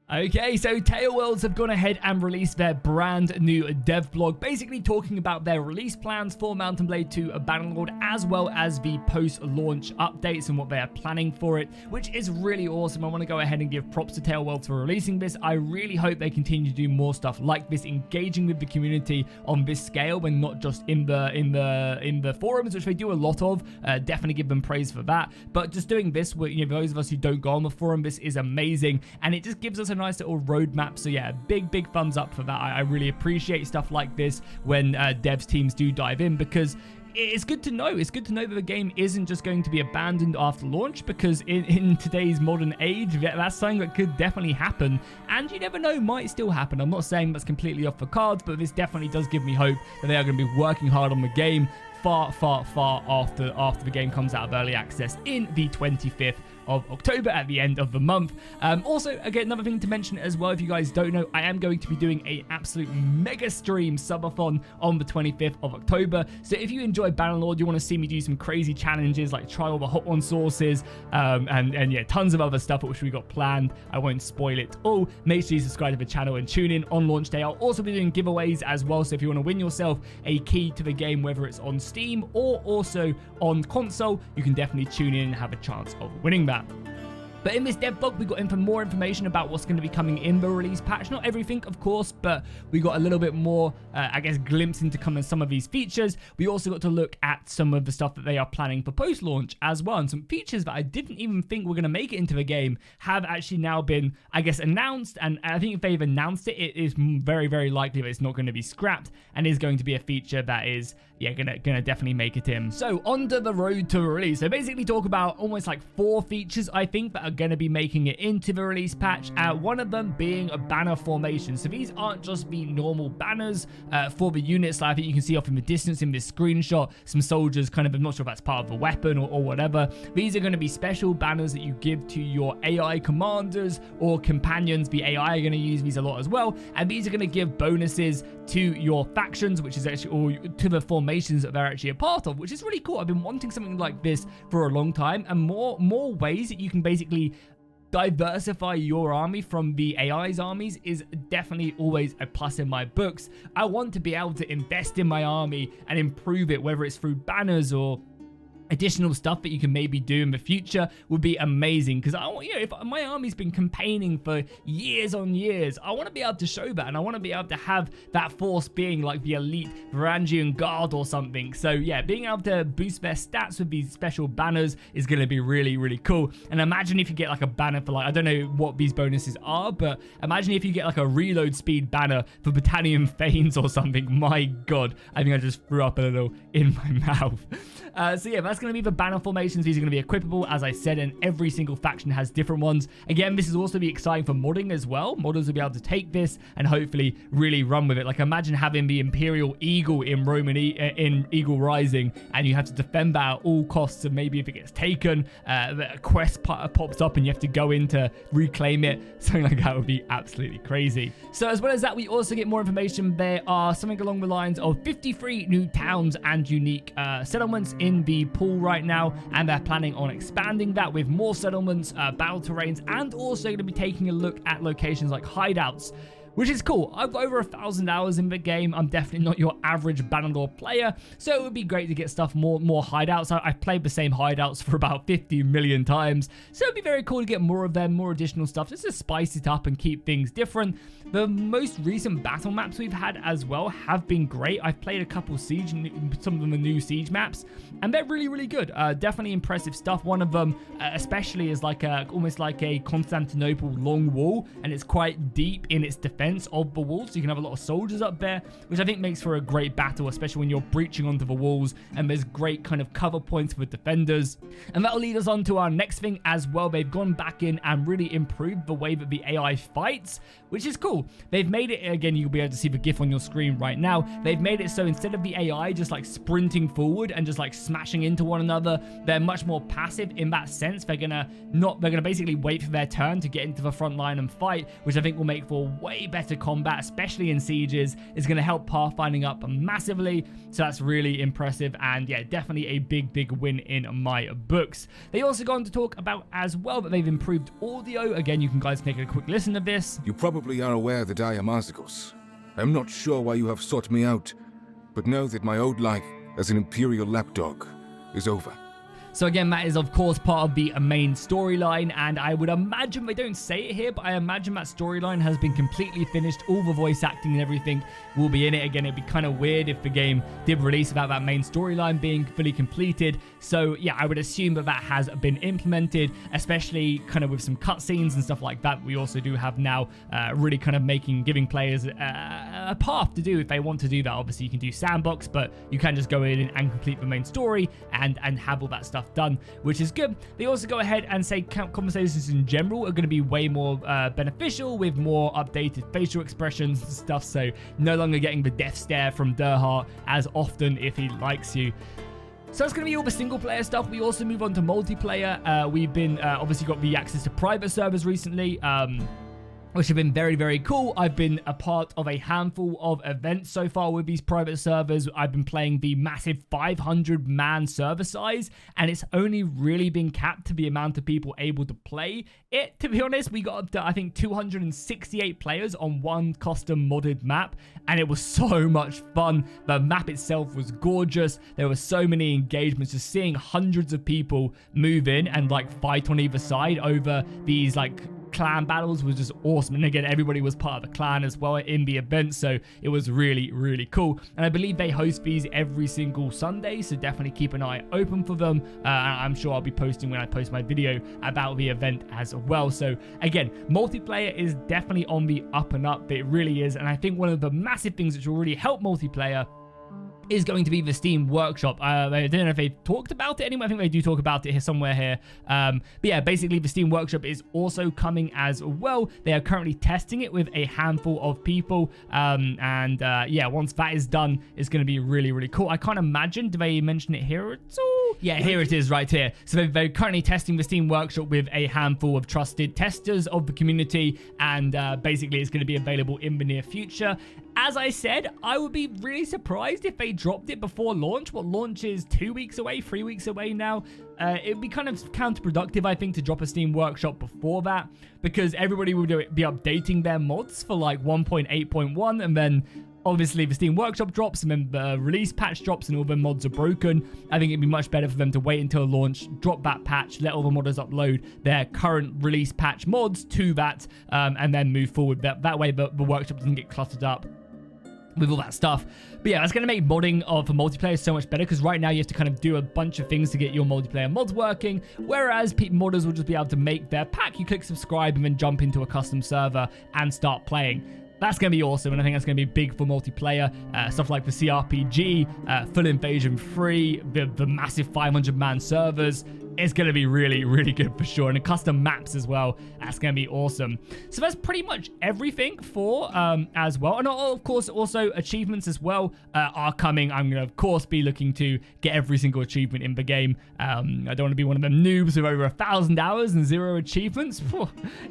Okay, so Tailworlds have gone ahead and released their brand new dev blog, basically talking about their release plans for Mount & Blade 2 Bannerlord, as well as the post-launch updates and what they are planning for it, which is really awesome. I want to go ahead and give props to Tailworlds for releasing this. I really hope they continue to do more stuff like this, engaging with the community on this scale, and not just in the forums, which they do a lot of. Definitely give them praise for that. But just doing this, with those of us who don't go on the forum, this is amazing, and it just gives us a nice little roadmap. So yeah, big thumbs up for that. I really appreciate stuff like this when devs teams do dive in, because it's good to know. It's good to know that the game isn't just going to be abandoned after launch, because in today's modern age, that's something that could definitely happen, and you never know, might still happen. I'm not saying that's completely off the cards, but this definitely does give me hope that they are going to be working hard on the game far after the game comes out of early access in the 25th of October at the end of the month. Also, again, another thing to mention as well, if you guys don't know, I am going to be doing an absolute mega stream subathon on the 25th of October. So if you enjoy Bannerlord, you want to see me do some crazy challenges like try all the hot one sources, and yeah, tons of other stuff which we got planned. I won't spoil it all. Make sure you subscribe to the channel and tune in on launch day. I'll also be doing giveaways as well, so if you want to win yourself a key to the game, whether it's on Steam or also on console, you can definitely tune in and have a chance of winning that. But in this dev blog, we got more information about what's going to be coming in the release patch. Not everything, of course, but we got a little bit more, I guess, glimpse into some of these features. We also got to look at some of the stuff that they are planning for post-launch as well. And some features that I didn't even think were going to make it into the game have actually now been, I guess, announced. And I think if they've announced it, it is very likely that it's not going to be scrapped and is going to be a feature that is, yeah, gonna definitely make it in. So onto the road to release. So basically talk about almost like 4 features, I think, that are going to be making it into the release patch. One of them being a banner formation. So these aren't just the normal banners for the units. Like I think you can see off in the distance in this screenshot, some soldiers kind of, I'm not sure if that's part of the weapon or whatever. These are going to be special banners that you give to your AI commanders or companions. The AI are going to use these a lot as well. And these are going to give bonuses to your factions, which is actually, or to the formations that they're actually a part of, which is really cool. I've been wanting something like this for a long time, and more ways that you can basically diversify your army from the AI's armies is definitely always a plus in my books. I want to be able to invest in my army and improve it, whether it's through banners or additional stuff that you can maybe do in the future would be amazing. Because I want, if my army's been campaigning for years on years, I want to be able to show that, and I want to be able to have that force being like the elite Varangian Guard or something. So yeah, being able to boost their stats with these special banners is going to be really cool. And imagine if you get like a banner for, like, I don't know what these bonuses are, but imagine if you get like a reload speed banner for Battalion Thanes or something. My god, I think I just threw up a little in my mouth. So yeah, that's going to be the banner formations. These are going to be equipable, as I said, and every single faction has different ones. Again, this is also be exciting for modding as well. Modders will be able to take this and hopefully really run with it. Like, imagine having the Imperial Eagle in in Eagle Rising, and you have to defend that at all costs, and maybe if it gets taken, a quest pops up and you have to go in to reclaim it. Something like that would be absolutely crazy. So as well as that, we also get more information. There are something along the lines of 53 new towns and unique settlements in the pool right now, and they're planning on expanding that with more settlements, battle terrains, and also going to be taking a look at locations like hideouts, which is cool. I've got over 1,000 hours in the game. I'm definitely not your average Bannerlord player, so it would be great to get stuff more hideouts. I've played the same hideouts for about 50 million times, so it'd be very cool to get more of them, more additional stuff, just to spice it up and keep things different. The most recent battle maps we've had as well have been great. I've played a couple Siege, some of them are new Siege maps, and they're really good. Definitely impressive stuff. One of them especially is like almost like a Constantinople long wall, and it's quite deep in its defense of the walls, so you can have a lot of soldiers up there, which I think makes for a great battle, especially when you're breaching onto the walls and there's great kind of cover points for defenders. And that'll lead us on to our next thing as well. They've gone back in and really improved the way that the AI fights, which is cool. They've made it, again, you'll be able to see the GIF on your screen right now. They've made it so instead of the AI just like sprinting forward and just like smashing into one another, they're much more passive in that sense. They're gonna basically wait for their turn to get into the front line and fight, which I think will make for way better combat, especially in sieges. It's going to help pathfinding up massively, so that's really impressive, and yeah, definitely a big win in my books. They also go on to talk about as well that they've improved audio. Again, you can guys take a quick listen to this. You probably are aware that I am Arzikos. I'm not sure why you have sought me out, but know that my old life as an Imperial lapdog is over. So again, that is of course part of the main storyline, and I would imagine, they don't say it here, but I imagine that storyline has been completely finished. All the voice acting and everything will be in it. Again, it'd be kind of weird if the game did release without that main storyline being fully completed. So yeah, I would assume that that has been implemented, especially kind of with some cutscenes and stuff like that. We also do have now really kind of giving players a path to do if they want to do that. Obviously, you can do sandbox, but you can just go in and complete the main story and have all that stuff done, which is good. They also go ahead and say conversations in general are going to be way more beneficial, with more updated facial expressions and stuff, so no longer getting the death stare from Durhart as often if he likes you. So that's going to be all the single player stuff. We also move on to multiplayer. We've been obviously got the access to private servers recently, which have been very cool. I've been a part of a handful of events so far with these private servers. I've been playing the massive 500-man server size, and it's only really been capped to the amount of people able to play it. To be honest, we got up to, I think, 268 players on one custom modded map, and it was so much fun. The map itself was gorgeous. There were so many engagements. Just seeing hundreds of people move in and like fight on either side over these like clan battles was just awesome. And again, everybody was part of the clan as well in the event, so it was really cool. And I believe they host these every single Sunday, so definitely keep an eye open for them. I'm sure I'll be posting when I post my video about the event as well. So again, multiplayer is definitely on the up and up. It really is. And I think one of the massive things which will really help multiplayer is going to be the Steam Workshop. I don't know if they've talked about it anyway. I think they do talk about it here somewhere here. But yeah, basically the Steam Workshop is also coming as well. They are currently testing it with a handful of people. Yeah, once that is done, it's going to be really cool. I can't imagine, do they mention it here at all? Yeah, here it is right here. So they're currently testing the Steam Workshop with a handful of trusted testers of the community, and basically it's going to be available in the near future. As I said, I would be really surprised if they dropped it before launch. What, launch is 2 weeks away, 3 weeks away now? It would be kind of counterproductive, I think, to drop a Steam Workshop before that, because everybody would be updating their mods for like 1.8.1, and then obviously the Steam Workshop drops, and then the release patch drops, and all the mods are broken. I think it'd be much better for them to wait until launch, drop that patch, let all the modders upload their current release patch mods to that, and then move forward. That way the workshop doesn't get cluttered up with all that stuff. But yeah, that's going to make modding for multiplayer so much better, because right now you have to kind of do a bunch of things to get your multiplayer mods working, whereas modders will just be able to make their pack. You click subscribe and then jump into a custom server and start playing. That's going to be awesome, and I think that's going to be big for multiplayer. Stuff like the CRPG, full invasion free, the massive 500-man servers. It's going to be really good for sure. And the custom maps as well. That's going to be awesome. So that's pretty much everything for as well. And of course, also achievements as well are coming. I'm going to, of course, be looking to get every single achievement in the game. I don't want to be one of them noobs with over 1,000 hours and 0 achievements.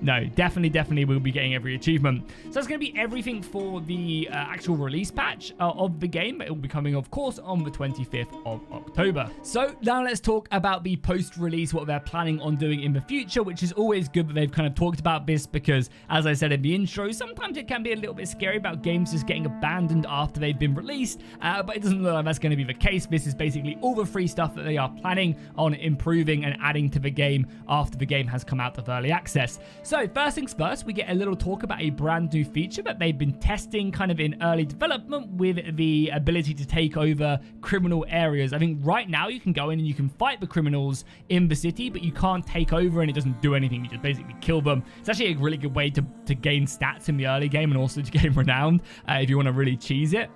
No, definitely we'll be getting every achievement. So that's going to be everything for the actual release patch of the game. It will be coming, of course, on the 25th of October. So now let's talk about the post-release, what they're planning on doing in the future, which is always good that they've kind of talked about this, because as I said in the intro, sometimes it can be a little bit scary about games just getting abandoned after they've been released, but it doesn't look like that's going to be the case. This is basically all the free stuff that they are planning on improving and adding to the game after the game has come out of early access. So first things first, we get a little talk about a brand new feature that they've been testing kind of in early development, with the ability to take over criminal areas. I think right now you can go in and you can fight the criminals in the city, but you can't take over, and it doesn't do anything. You just basically kill them. It's actually a really good way to gain stats in the early game, and also to gain renown if you want to really cheese it.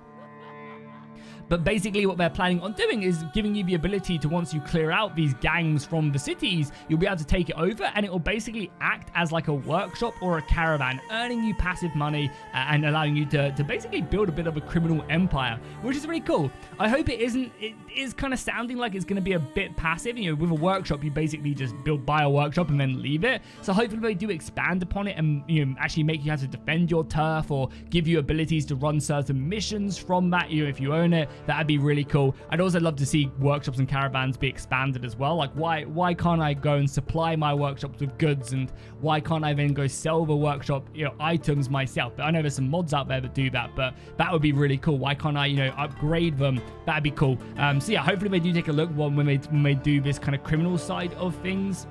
But basically what they're planning on doing is giving you the ability to, once you clear out these gangs from the cities, you'll be able to take it over and it will basically act as like a workshop or a caravan, earning you passive money and allowing you to basically build a bit of a criminal empire, which is really cool. I hope it isn't. It is kind of sounding like it's going to be a bit passive. You know, with a workshop, you basically just buy a workshop and then leave it. So hopefully they do expand upon it and, you know, actually make you have to defend your turf or give you abilities to run certain missions from that, you know, if you own it. That'd be really cool. I'd also love to see workshops and caravans be expanded as well. Like, why can't I go and supply my workshops with goods, and why can't I then go sell the workshop, you know, items myself? But I know there's some mods out there that do that, but that would be really cool. Why can't I, you know, upgrade them? That'd be cool. So yeah, hopefully they do take a look when they do this kind of criminal side of things,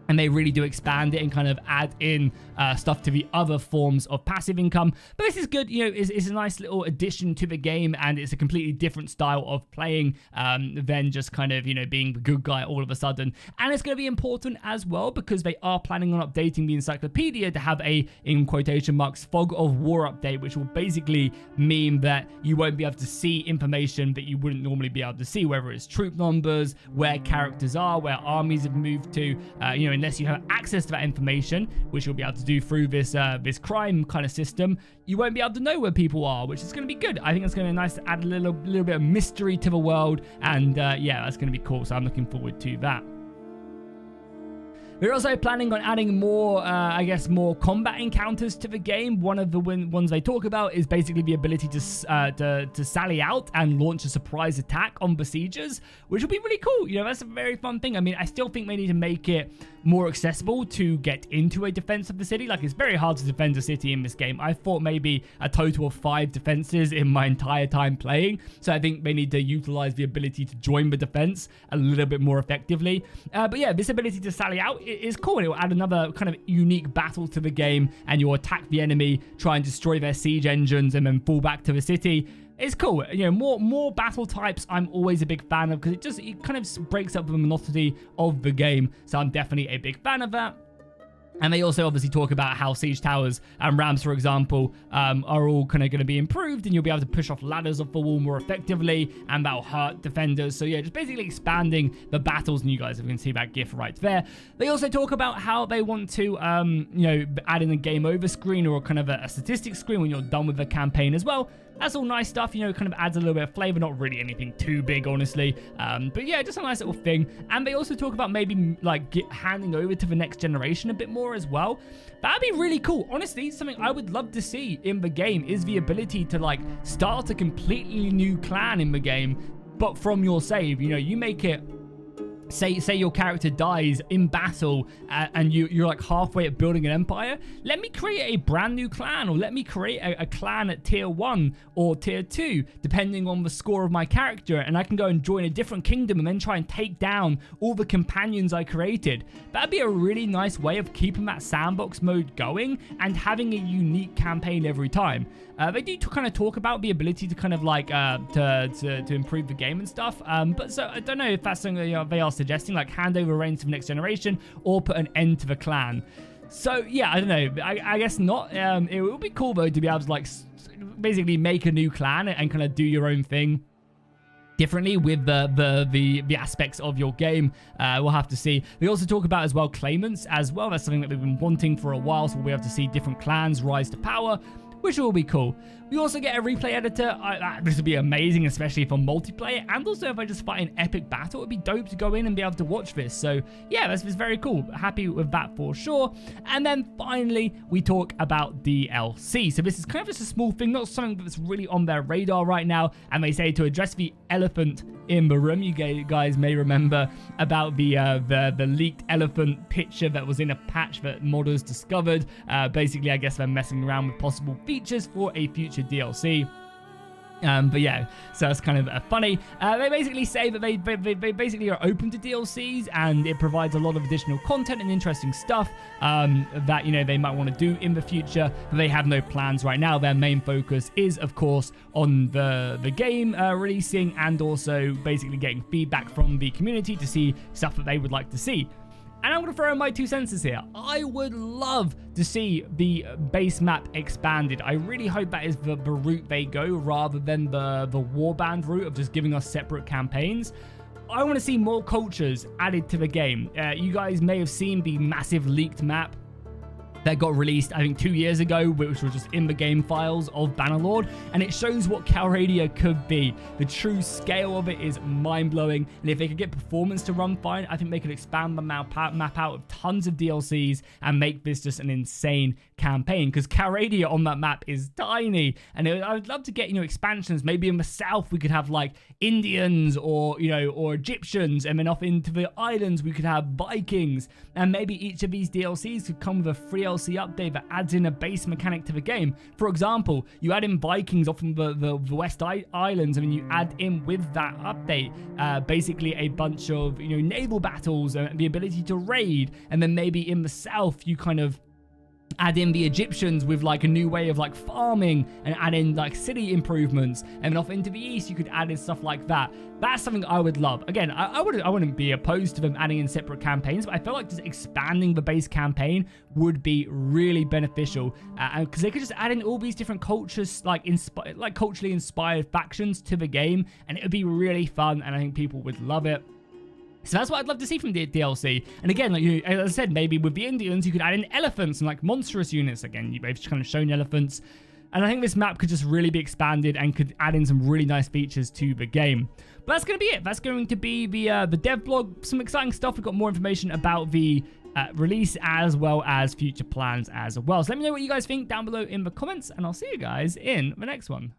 and they really do expand it and kind of add in stuff to the other forms of passive income. But this is good, you know, it's a nice little addition to the game, and it's a completely different style of playing than just kind of, you know, being the good guy all of a sudden. And it's going to be important as well because they are planning on updating the encyclopedia to have a, in quotation marks, fog of war update, which will basically mean that you won't be able to see information that you wouldn't normally be able to see, whether it's troop numbers, where characters are, where armies have moved to, you know, unless you have access to that information, which you'll be able to do through this this crime kind of system, you won't be able to know where people are, which is going to be good. I think it's going to be nice to add a little bit of mystery to the world, and yeah, that's going to be cool. So I'm looking forward to that. We're also planning on adding more, I guess, more combat encounters to the game. One of the ones they talk about is basically the ability to sally out and launch a surprise attack on besiegers, which will be really cool. You know, that's a very fun thing. I mean, I still think they need to make it more accessible to get into a defense of the city. Like, it's very hard to defend a city in this game. I fought maybe a total of 5 defenses in my entire time playing. So I think they need to utilize the ability to join the defense a little bit more effectively. But yeah, this ability to sally out is cool. It will add another kind of unique battle to the game, and you'll attack the enemy, try and destroy their siege engines, and then fall back to the city. It's cool. You know, more battle types I'm always a big fan of, because it kind of breaks up the monotony of the game. So I'm definitely a big fan of that. And they also obviously talk about how siege towers and ramps, for example, are all kind of going to be improved, and you'll be able to push off ladders off the wall more effectively, and that'll hurt defenders. So yeah, just basically expanding the battles, and you guys can see that GIF right there. They also talk about how they want to, you know, add in a game over screen, or kind of a statistics screen when you're done with the campaign as well. That's all nice stuff, you know, it kind of adds a little bit of flavor, not really anything too big, honestly. But yeah, just a nice little thing. And they also talk about maybe like handing over to the next generation a bit more as well. That'd be really cool. Honestly, something I would love to see in the game is the ability to like start a completely new clan in the game, but from your save. You know, you make it, say your character dies in battle, and you're like halfway at building an empire. Let me create a brand new clan, or let me create a clan at tier 1 or tier 2, depending on the score of my character, and I can go and join a different kingdom and then try and take down all the companions I created. That'd be a really nice way of keeping that sandbox mode going and having a unique campaign every time. They do kind of talk about the ability to kind of like to improve the game and stuff, but so I don't know if that's something they are suggesting, like hand over reigns to the next generation or put an end to the clan. So yeah, I don't know. I guess not. It would be cool though to be able to like basically make a new clan and kind of do your own thing differently with the aspects of your game. We'll have to see. We also talk about as well claimants as well. That's something that we've been wanting for a while, so we'll be able to see different clans rise to power, which will be cool. We also get a replay editor. This would be amazing, especially for multiplayer. And also, if I just fight an epic battle, it would be dope to go in and be able to watch this. So yeah, that's very cool. Happy with that for sure. And then finally, we talk about DLC. So this is kind of just a small thing, not something that's really on their radar right now. And they say to address the elephant in the room. You guys may remember about the leaked elephant picture that was in a patch that modders discovered. Basically, I guess they're messing around with possible features for a future DLC. But yeah, so it's kind of funny. They basically say that they basically are open to DLCs, and it provides a lot of additional content and interesting stuff that, you know, they might want to do in the future, but they have no plans right now. Their main focus is, of course, on the game releasing, and also basically getting feedback from the community to see stuff that they would like to see. And I'm going to throw in my 2 cents here. I would love to see the base map expanded. I really hope that is the route they go rather than the warband route of just giving us separate campaigns. I want to see more cultures added to the game. You guys may have seen the massive leaked map that got released, I think, 2 years ago, which was just in the game files of Bannerlord, and it shows what Calradia could be. The true scale of it is mind-blowing, and if they could get performance to run fine, I think they could expand the map out with tons of DLCs and make this just an insane campaign, because Calradia on that map is tiny, and I would love to get, expansions. Maybe in the south we could have like Indians or Egyptians, and then off into the islands we could have Vikings, and maybe each of these DLCs could come with a free DLC update that adds in a base mechanic to the game. For example, you add in Vikings off from the West Islands, and then you add in with that update basically a bunch of naval battles, the ability to raid, and then maybe in the south you kind of add in the Egyptians with like a new way of like farming, and add in like city improvements, and then off into the east you could add in stuff like that. That's something I would love. Again, I wouldn't be opposed to them adding in separate campaigns, but I feel like just expanding the base campaign would be really beneficial, because they could just add in all these different cultures, like culturally inspired factions to the game, and it would be really fun, and I think people would love it. So that's what I'd love to see from the DLC. And again, like as I said, maybe with the Indians, you could add in elephants and like monstrous units. Again, they've just kind of shown elephants. And I think this map could just really be expanded and could add in some really nice features to the game. But that's going to be it. That's going to be the dev blog. Some exciting stuff. We've got more information about the release as well as future plans as well. So let me know what you guys think down below in the comments, and I'll see you guys in the next one.